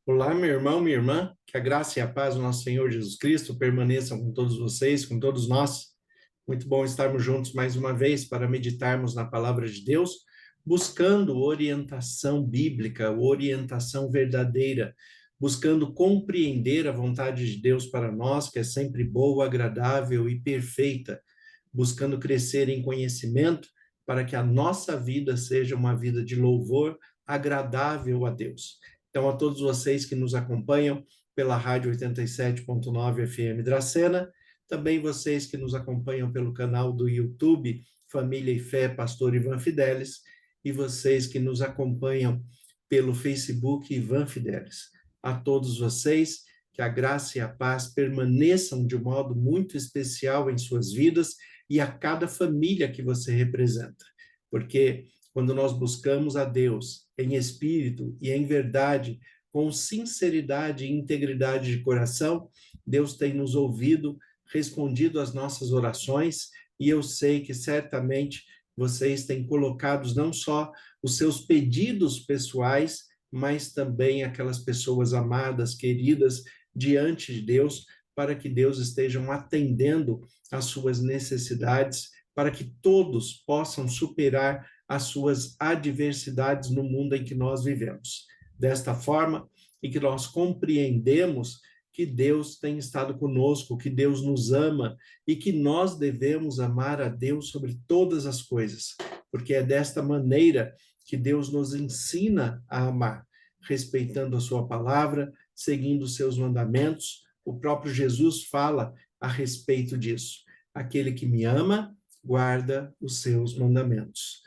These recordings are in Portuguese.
Olá, meu irmão, minha irmã, que a graça e a paz do nosso Senhor Jesus Cristo permaneçam com todos vocês, com todos nós. Muito bom estarmos juntos mais uma vez para meditarmos na palavra de Deus, buscando orientação bíblica, orientação verdadeira, buscando compreender a vontade de Deus para nós, que é sempre boa, agradável e perfeita, buscando crescer em conhecimento para que a nossa vida seja uma vida de louvor agradável a Deus. Então, a todos vocês que nos acompanham pela Rádio 87.9 FM Dracena, também vocês que nos acompanham pelo canal do YouTube Família e Fé, Pastor Ivan Fidelis, e vocês que nos acompanham pelo Facebook Ivan Fidelis. A todos vocês, que a graça e a paz permaneçam de um modo muito especial em suas vidas e a cada família que você representa. Porque quando nós buscamos a Deus em espírito e em verdade, com sinceridade e integridade de coração, Deus tem nos ouvido, respondido às nossas orações, e eu sei que certamente vocês têm colocado não só os seus pedidos pessoais, mas também aquelas pessoas amadas, queridas, diante de Deus, para que Deus esteja atendendo às suas necessidades, para que todos possam superar as suas adversidades no mundo em que nós vivemos. Desta forma, e que nós compreendemos que Deus tem estado conosco, que Deus nos ama e que nós devemos amar a Deus sobre todas as coisas, porque é desta maneira que Deus nos ensina a amar, respeitando a sua palavra, seguindo os seus mandamentos. O próprio Jesus fala a respeito disso. Aquele que me ama, guarda os seus mandamentos.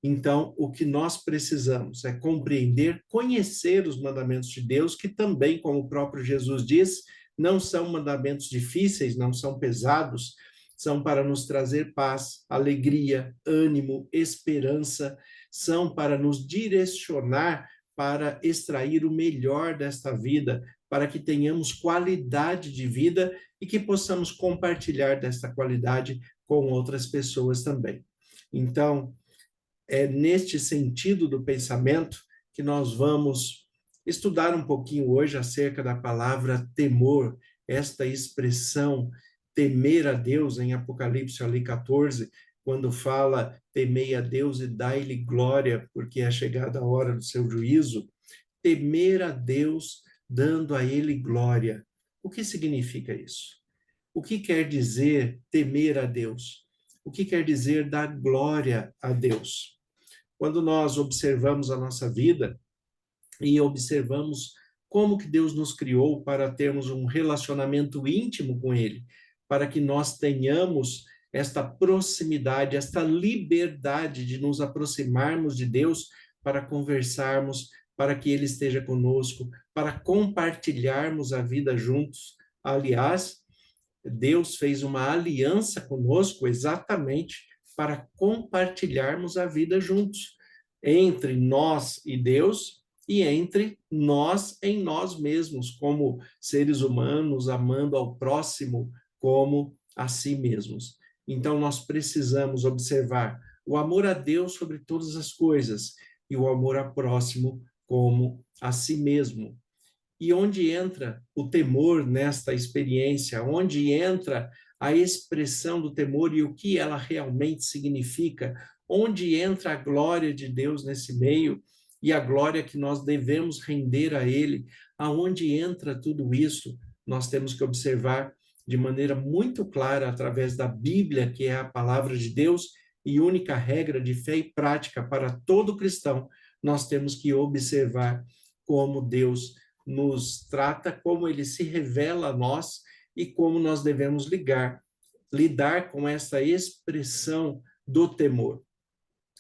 Então, o que nós precisamos é compreender, conhecer os mandamentos de Deus, que também, como o próprio Jesus diz, não são mandamentos difíceis, não são pesados, são para nos trazer paz, alegria, ânimo, esperança, são para nos direcionar para extrair o melhor desta vida, para que tenhamos qualidade de vida e que possamos compartilhar desta qualidade com outras pessoas também. Então, é neste sentido do pensamento que nós vamos estudar um pouquinho hoje acerca da palavra temor, esta expressão temer a Deus em Apocalipse ali 14, quando fala temei a Deus e dai-lhe glória, porque é chegada a hora do seu juízo. Temer a Deus dando a ele glória. O que significa isso? O que quer dizer temer a Deus? O que quer dizer dar glória a Deus? Quando nós observamos a nossa vida e observamos como que Deus nos criou para termos um relacionamento íntimo com Ele, para que nós tenhamos esta proximidade, esta liberdade de nos aproximarmos de Deus para conversarmos, para que Ele esteja conosco, para compartilharmos a vida juntos. Aliás, Deus fez uma aliança conosco exatamente para compartilharmos a vida juntos, entre nós e Deus e entre nós em nós mesmos, como seres humanos, amando ao próximo como a si mesmos. Então, nós precisamos observar o amor a Deus sobre todas as coisas e o amor ao próximo como a si mesmo. E onde entra o temor nesta experiência? Onde entra a expressão do temor e o que ela realmente significa? Onde entra a glória de Deus nesse meio e a glória que nós devemos render a Ele? Aonde entra tudo isso? Nós temos que observar de maneira muito clara através da Bíblia, que é a palavra de Deus e única regra de fé e prática para todo cristão. Nós temos que observar como Deus nos trata, como ele se revela a nós e como nós devemos lidar com essa expressão do temor.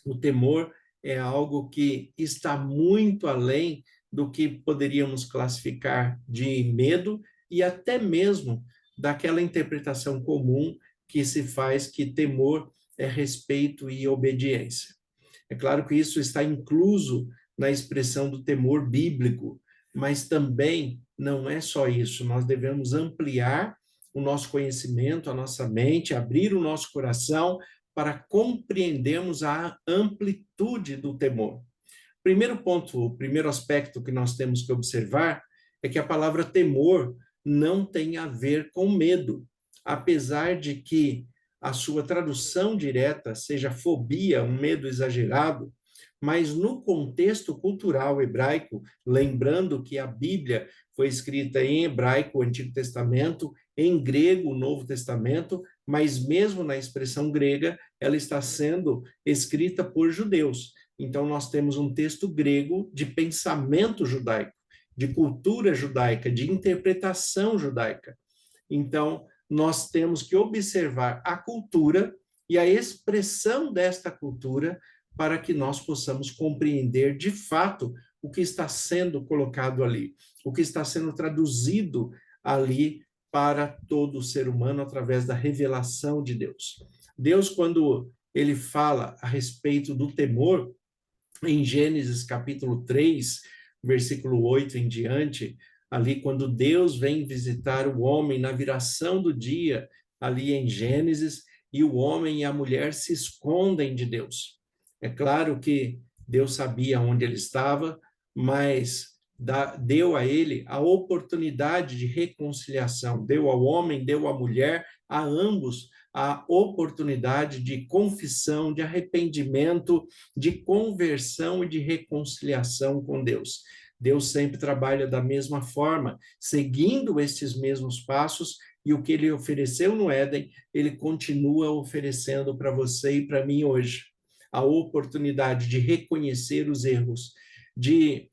O temor é algo que está muito além do que poderíamos classificar de medo e até mesmo daquela interpretação comum que se faz que temor é respeito e obediência. É claro que isso está incluso na expressão do temor bíblico, mas também não é só isso, nós devemos ampliar o nosso conhecimento, a nossa mente, abrir o nosso coração para compreendermos a amplitude do temor. Primeiro ponto, o primeiro aspecto que nós temos que observar é que a palavra temor não tem a ver com medo, apesar de que a sua tradução direta seja fobia, um medo exagerado, mas no contexto cultural hebraico, lembrando que a Bíblia foi escrita em hebraico, o Antigo Testamento, em grego, o Novo Testamento, mas mesmo na expressão grega, ela está sendo escrita por judeus. Então, nós temos um texto grego de pensamento judaico, de cultura judaica, de interpretação judaica. Então, nós temos que observar a cultura e a expressão desta cultura para que nós possamos compreender de fato o que está sendo colocado ali, o que está sendo traduzido ali para todo o ser humano através da revelação de Deus. Deus, quando ele fala a respeito do temor, em Gênesis capítulo 3, versículo 8 em diante, ali quando Deus vem visitar o homem na viração do dia, ali em Gênesis, e o homem e a mulher se escondem de Deus. É claro que Deus sabia onde ele estava, mas deu a ele a oportunidade de reconciliação, deu ao homem, deu à mulher, a ambos, a oportunidade de confissão, de arrependimento, de conversão e de reconciliação com Deus. Deus sempre trabalha da mesma forma, seguindo estes mesmos passos, e o que ele ofereceu no Éden, ele continua oferecendo para você e para mim hoje. A oportunidade de reconhecer os erros, de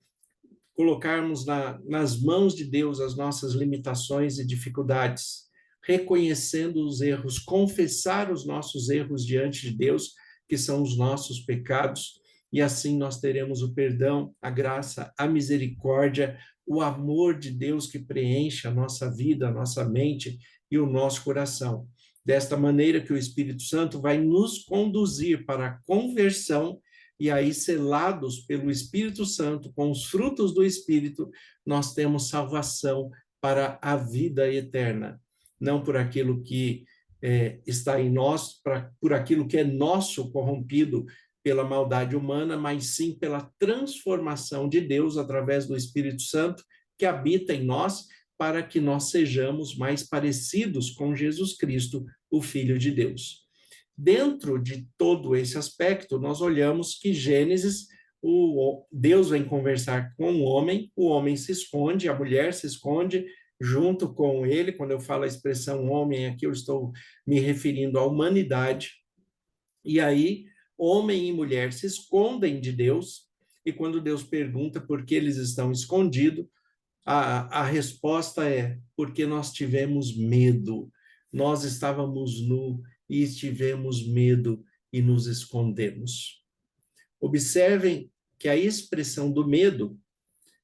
colocarmos nas mãos de Deus as nossas limitações e dificuldades, reconhecendo os erros, confessar os nossos erros diante de Deus, que são os nossos pecados, e assim nós teremos o perdão, a graça, a misericórdia, o amor de Deus que preenche a nossa vida, a nossa mente e o nosso coração. Desta maneira que o Espírito Santo vai nos conduzir para a conversão, e aí, selados pelo Espírito Santo, com os frutos do Espírito, nós temos salvação para a vida eterna. Não por aquilo que está em nós, por aquilo que é nosso, corrompido pela maldade humana, mas sim pela transformação de Deus através do Espírito Santo que habita em nós, para que nós sejamos mais parecidos com Jesus Cristo, o Filho de Deus. Dentro de todo esse aspecto, nós olhamos que Gênesis, Deus vem conversar com o homem se esconde, a mulher se esconde junto com ele. Quando eu falo a expressão homem aqui, eu estou me referindo à humanidade. E aí, homem e mulher se escondem de Deus, e quando Deus pergunta por que eles estão escondidos, a resposta é porque nós tivemos medo, nós estávamos nus e tivemos medo e nos escondemos. Observem que a expressão do medo,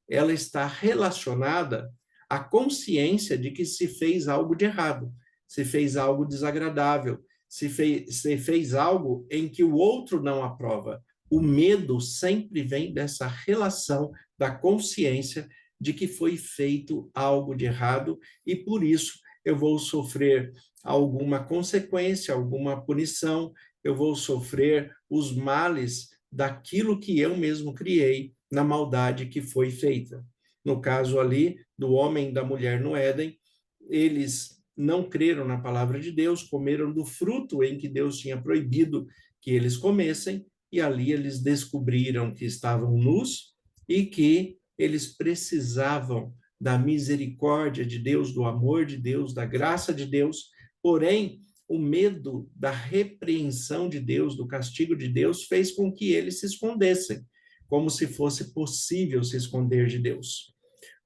ela está relacionada à consciência de que se fez algo de errado, se fez algo desagradável, se fez algo em que o outro não aprova. O medo sempre vem dessa relação da consciência de que foi feito algo de errado e por isso eu vou sofrer alguma consequência, alguma punição, eu vou sofrer os males daquilo que eu mesmo criei na maldade que foi feita. No caso ali do homem e da mulher no Éden, eles não creram na palavra de Deus, comeram do fruto em que Deus tinha proibido que eles comessem, e ali eles descobriram que estavam nus e que eles precisavam da misericórdia de Deus, do amor de Deus, da graça de Deus, porém, o medo da repreensão de Deus, do castigo de Deus, fez com que eles se escondessem, como se fosse possível se esconder de Deus.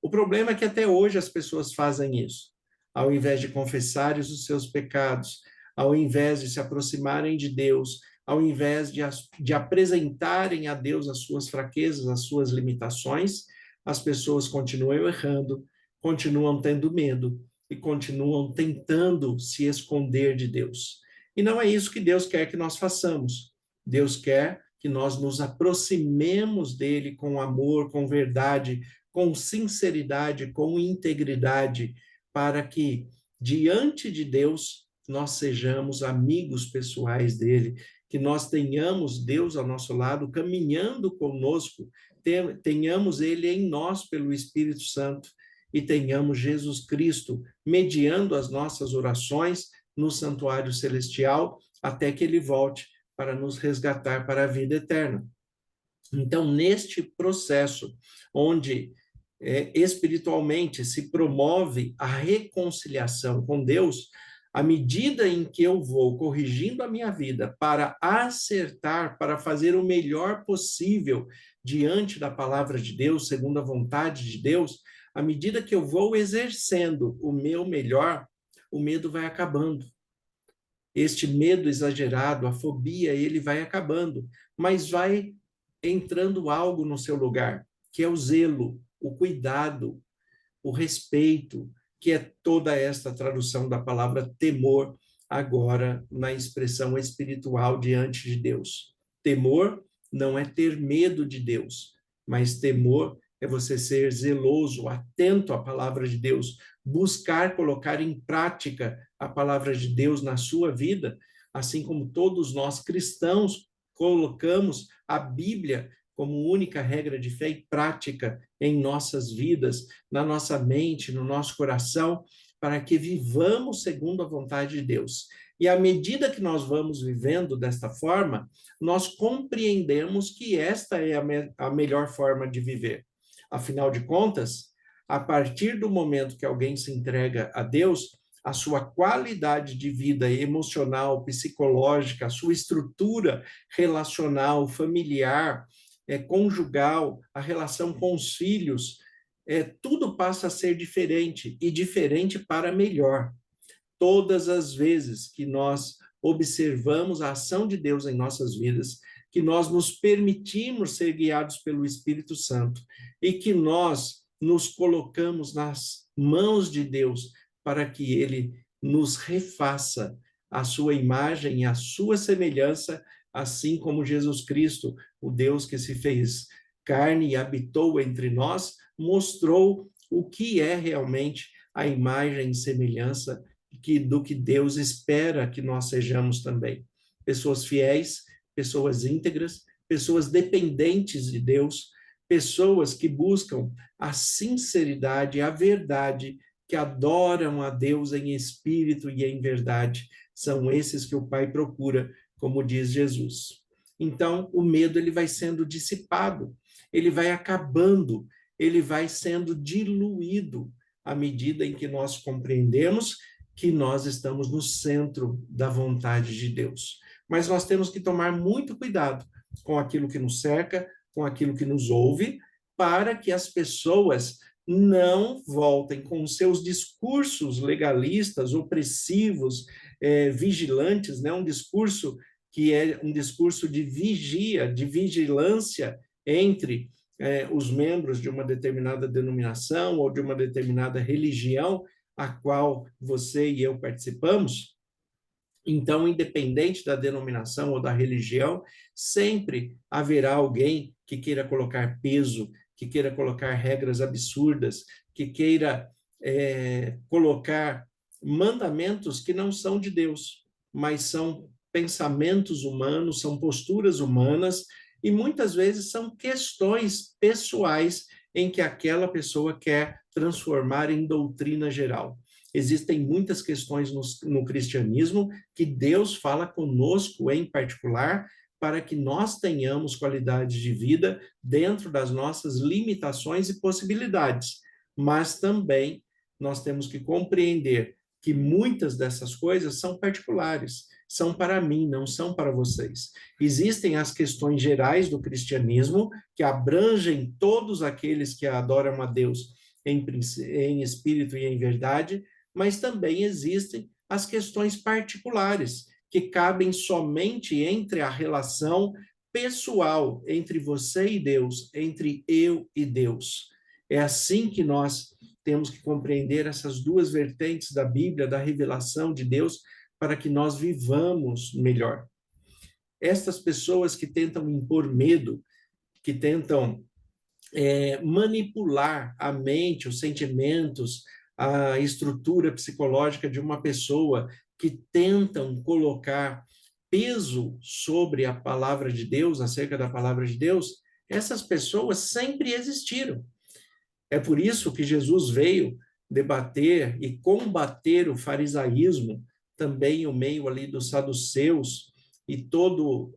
O problema é que até hoje as pessoas fazem isso. Ao invés de confessarem os seus pecados, ao invés de se aproximarem de Deus, ao invés de apresentarem a Deus as suas fraquezas, as suas limitações, as pessoas continuam errando, continuam tendo medo e continuam tentando se esconder de Deus. E não é isso que Deus quer que nós façamos. Deus quer que nós nos aproximemos dele com amor, com verdade, com sinceridade, com integridade, para que, diante de Deus, nós sejamos amigos pessoais dele, que nós tenhamos Deus ao nosso lado, caminhando conosco, tenhamos ele em nós pelo Espírito Santo, e tenhamos Jesus Cristo mediando as nossas orações no santuário celestial até que ele volte para nos resgatar para a vida eterna. Então, neste processo, onde espiritualmente se promove a reconciliação com Deus, à medida em que eu vou corrigindo a minha vida para acertar, para fazer o melhor possível diante da palavra de Deus, segundo a vontade de Deus, à medida que eu vou exercendo o meu melhor, o medo vai acabando. Este medo exagerado, a fobia, ele vai acabando, mas vai entrando algo no seu lugar, que é o zelo, o cuidado, o respeito, que é toda esta tradução da palavra temor, agora na expressão espiritual diante de Deus. Temor não é ter medo de Deus, mas temor é você ser zeloso, atento à palavra de Deus, buscar colocar em prática a palavra de Deus na sua vida, assim como todos nós cristãos colocamos a Bíblia como única regra de fé e prática em nossas vidas, na nossa mente, no nosso coração, para que vivamos segundo a vontade de Deus. E à medida que nós vamos vivendo desta forma, nós compreendemos que esta é a melhor forma de viver. Afinal de contas, a partir do momento que alguém se entrega a Deus, a sua qualidade de vida emocional, psicológica, a sua estrutura relacional, familiar, conjugal, a relação com os filhos, tudo passa a ser diferente, e diferente para melhor. Todas as vezes que nós observamos a ação de Deus em nossas vidas, que nós nos permitimos ser guiados pelo Espírito Santo e que nós nos colocamos nas mãos de Deus para que ele nos refaça a sua imagem e a sua semelhança, assim como Jesus Cristo, o Deus que se fez carne e habitou entre nós, mostrou o que é realmente a imagem e semelhança do que Deus espera que nós sejamos também. Pessoas fiéis, pessoas íntegras, pessoas dependentes de Deus, pessoas que buscam a sinceridade, a verdade, que adoram a Deus em espírito e em verdade. São esses que o Pai procura, como diz Jesus. Então, o medo ele vai sendo dissipado, ele vai acabando, ele vai sendo diluído à medida em que nós compreendemos que nós estamos no centro da vontade de Deus. Mas nós temos que tomar muito cuidado com aquilo que nos cerca, com aquilo que nos ouve, para que as pessoas não voltem com seus discursos legalistas, opressivos, vigilantes, né? Um discurso que é um discurso de vigia, de vigilância entre os membros de uma determinada denominação ou de uma determinada religião, a qual você e eu participamos. Então, independente da denominação ou da religião, sempre haverá alguém que queira colocar peso, que queira colocar regras absurdas, que queira colocar mandamentos que não são de Deus, mas são pensamentos humanos, são posturas humanas, e muitas vezes são questões pessoais em que aquela pessoa quer transformar em doutrina geral. Existem muitas questões no cristianismo que Deus fala conosco em particular para que nós tenhamos qualidade de vida dentro das nossas limitações e possibilidades. Mas também nós temos que compreender que muitas dessas coisas são particulares, são para mim, não são para vocês. Existem as questões gerais do cristianismo, que abrangem todos aqueles que adoram a Deus em espírito e em verdade, mas também existem as questões particulares, que cabem somente entre a relação pessoal entre você e Deus, entre eu e Deus. É assim que nós temos que compreender essas duas vertentes da Bíblia, da revelação de Deus, para que nós vivamos melhor. Estas pessoas que tentam impor medo, que tentam manipular a mente, os sentimentos, a estrutura psicológica de uma pessoa, que tentam colocar peso sobre a palavra de Deus, acerca da palavra de Deus, essas pessoas sempre existiram. É por isso que Jesus veio debater e combater o farisaísmo, também o meio ali dos saduceus e todo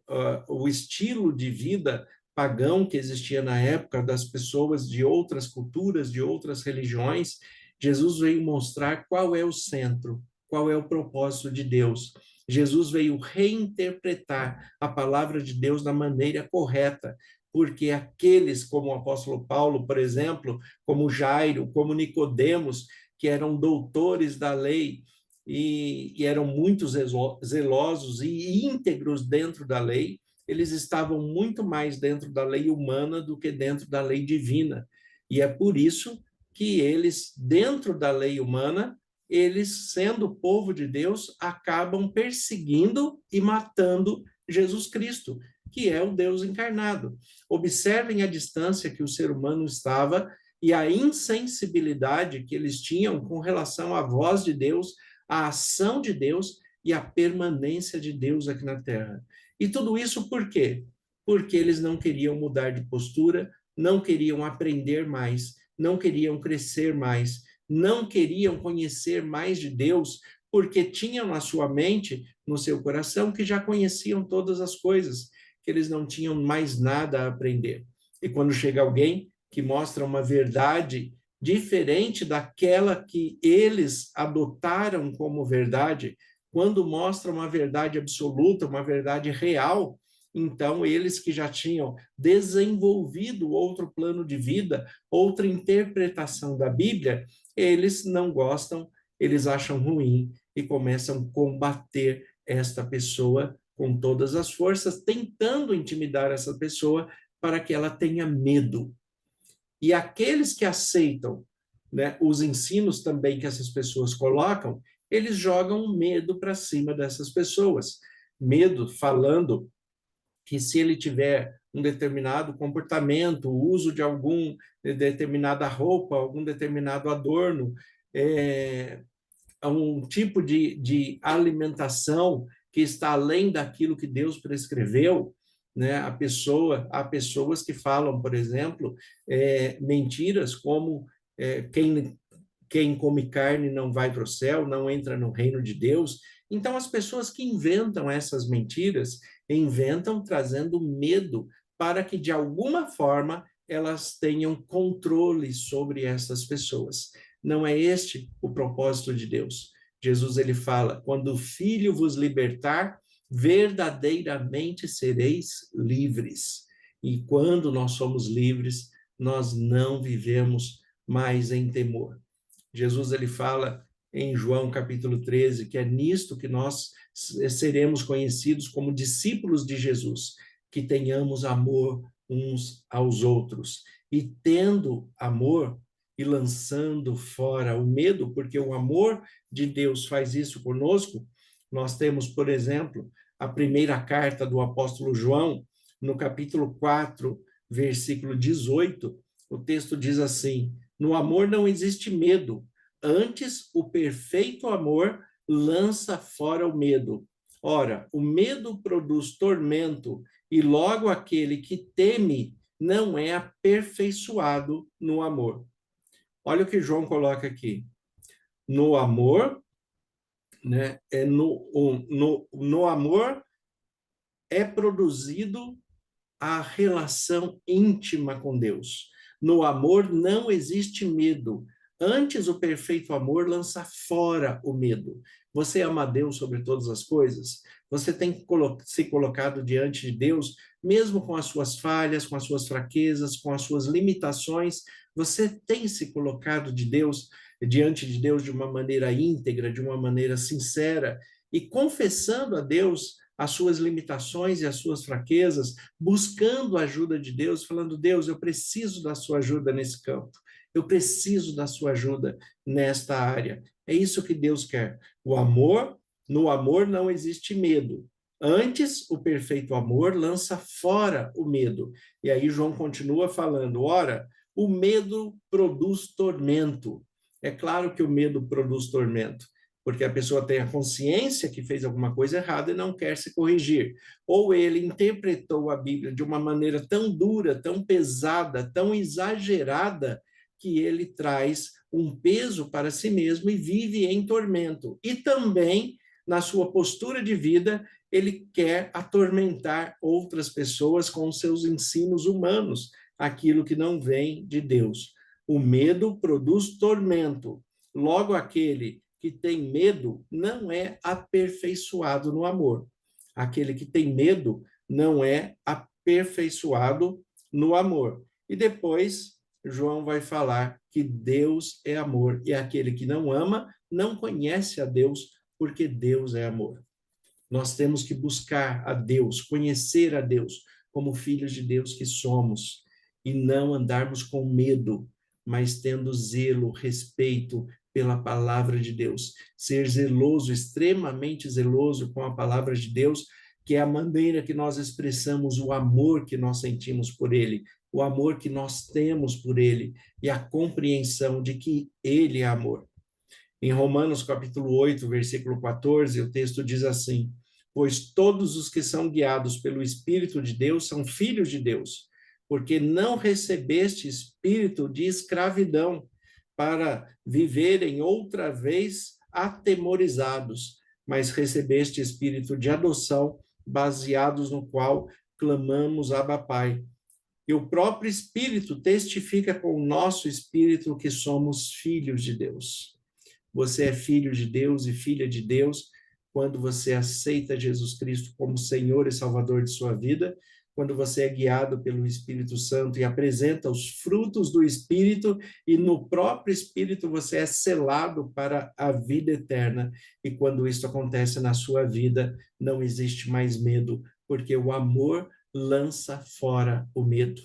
o estilo de vida pagão que existia na época das pessoas de outras culturas, de outras religiões. Jesus veio mostrar qual é o centro, qual é o propósito de Deus. Jesus veio reinterpretar a palavra de Deus da maneira correta, porque aqueles, como o apóstolo Paulo, por exemplo, como Jairo, como Nicodemos, que eram doutores da lei e eram muito zelosos e íntegros dentro da lei, eles estavam muito mais dentro da lei humana do que dentro da lei divina. E é por isso que eles, dentro da lei humana, eles, sendo povo de Deus, acabam perseguindo e matando Jesus Cristo, que é o Deus encarnado. Observem a distância que o ser humano estava e a insensibilidade que eles tinham com relação à voz de Deus, à ação de Deus e à permanência de Deus aqui na Terra. E tudo isso por quê? Porque eles não queriam mudar de postura, não queriam aprender mais, não queriam crescer mais, não queriam conhecer mais de Deus, porque tinham na sua mente, no seu coração, que já conheciam todas as coisas, que eles não tinham mais nada a aprender. E quando chega alguém que mostra uma verdade diferente daquela que eles adotaram como verdade, quando mostra uma verdade absoluta, uma verdade real, então eles que já tinham desenvolvido outro plano de vida, outra interpretação da Bíblia, eles não gostam, eles acham ruim e começam a combater esta pessoa com todas as forças, tentando intimidar essa pessoa para que ela tenha medo. E aqueles que aceitam, né, os ensinos também que essas pessoas colocam, eles jogam medo para cima dessas pessoas. Medo falando que se ele tiver um determinado comportamento, o uso de algum determinada roupa, algum determinado adorno, um tipo de alimentação que está além daquilo que Deus prescreveu, né? Há pessoas que falam, por exemplo, mentiras como quem come carne não vai para o céu, não entra no reino de Deus. Então, as pessoas que inventam essas mentiras, inventam trazendo medo para que, de alguma forma, elas tenham controle sobre essas pessoas. Não é este o propósito de Deus. Jesus ele fala: quando o Filho vos libertar, verdadeiramente sereis livres. E quando nós somos livres, nós não vivemos mais em temor. Jesus ele fala em João capítulo 13 que é nisto que nós seremos conhecidos como discípulos de Jesus, que tenhamos amor uns aos outros. E tendo amor e lançando fora o medo, porque o amor de Deus faz isso conosco. Nós temos, por exemplo, a primeira carta do apóstolo João, no capítulo 4, versículo 18, o texto diz assim: no amor não existe medo, antes o perfeito amor lança fora o medo. Ora, o medo produz tormento, e logo aquele que teme não é aperfeiçoado no amor. Olha o que João coloca aqui. No amor, né, no amor é produzido a relação íntima com Deus. No amor não existe medo. Antes, o perfeito amor lança fora o medo. Você ama Deus sobre todas as coisas? Você tem se colocado diante de Deus, mesmo com as suas falhas, com as suas fraquezas, com as suas limitações? Você tem se colocado diante de Deus de uma maneira íntegra, de uma maneira sincera e confessando a Deus as suas limitações e as suas fraquezas, buscando a ajuda de Deus, falando: Deus, eu preciso da sua ajuda nesse campo, eu preciso da sua ajuda nesta área. É isso que Deus quer. O amor, no amor não existe medo. Antes, o perfeito amor lança fora o medo. E aí João continua falando: ora, o medo produz tormento. É claro que o medo produz tormento, porque a pessoa tem a consciência que fez alguma coisa errada e não quer se corrigir. Ou ele interpretou a Bíblia de uma maneira tão dura, tão pesada, tão exagerada, que ele traz um peso para si mesmo e vive em tormento. E também, na sua postura de vida, ele quer atormentar outras pessoas com seus ensinos humanos, aquilo que não vem de Deus. O medo produz tormento. Logo, aquele que tem medo não é aperfeiçoado no amor. Aquele que tem medo não é aperfeiçoado no amor. E depois, João vai falar que Deus é amor, e aquele que não ama não conhece a Deus, porque Deus é amor. Nós temos que buscar a Deus, conhecer a Deus, como filhos de Deus que somos, e não andarmos com medo, mas tendo zelo, respeito pela palavra de Deus. Ser zeloso, extremamente zeloso com a palavra de Deus, que é a maneira que nós expressamos o amor que nós sentimos por Ele, o amor que nós temos por Ele e a compreensão de que Ele é amor. Em Romanos capítulo 8, versículo 14, o texto diz assim: pois todos os que são guiados pelo Espírito de Deus são filhos de Deus, porque não recebeste espírito de escravidão para viverem outra vez atemorizados, mas recebeste espírito de adoção, baseados no qual clamamos Abba Pai. E o próprio Espírito testifica com o nosso espírito que somos filhos de Deus. Você é filho de Deus e filha de Deus quando você aceita Jesus Cristo como Senhor e Salvador de sua vida, quando você é guiado pelo Espírito Santo e apresenta os frutos do Espírito, e no próprio Espírito você é selado para a vida eterna. E quando isso acontece na sua vida, não existe mais medo, porque o amor lança fora o medo.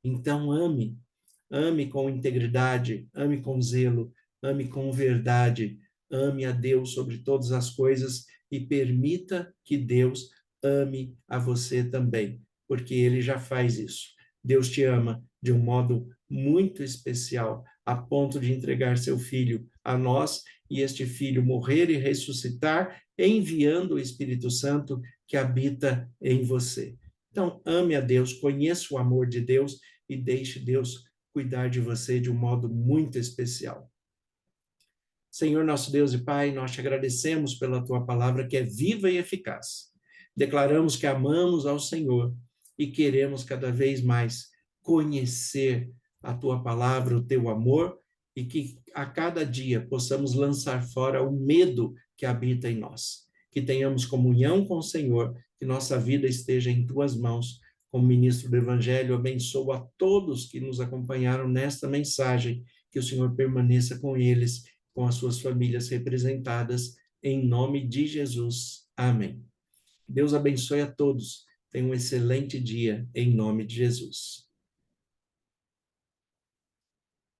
Então ame com integridade, ame com zelo, ame com verdade, ame a Deus sobre todas as coisas e permita que Deus ame a você também, porque Ele já faz isso. Deus te ama de um modo muito especial, a ponto de entregar seu Filho a nós, e este Filho morrer e ressuscitar, enviando o Espírito Santo que habita em você. Então, ame a Deus, conheça o amor de Deus e deixe Deus cuidar de você de um modo muito especial. Senhor, nosso Deus e Pai, nós te agradecemos pela tua palavra que é viva e eficaz. Declaramos que amamos ao Senhor e queremos cada vez mais conhecer a tua palavra, o teu amor, e que a cada dia possamos lançar fora o medo que habita em nós. Que tenhamos comunhão com o Senhor, que nossa vida esteja em tuas mãos. Como ministro do Evangelho, abençoo a todos que nos acompanharam nesta mensagem, que o Senhor permaneça com eles, com as suas famílias representadas, em nome de Jesus. Amém. Deus abençoe a todos. Tenha um excelente dia, em nome de Jesus.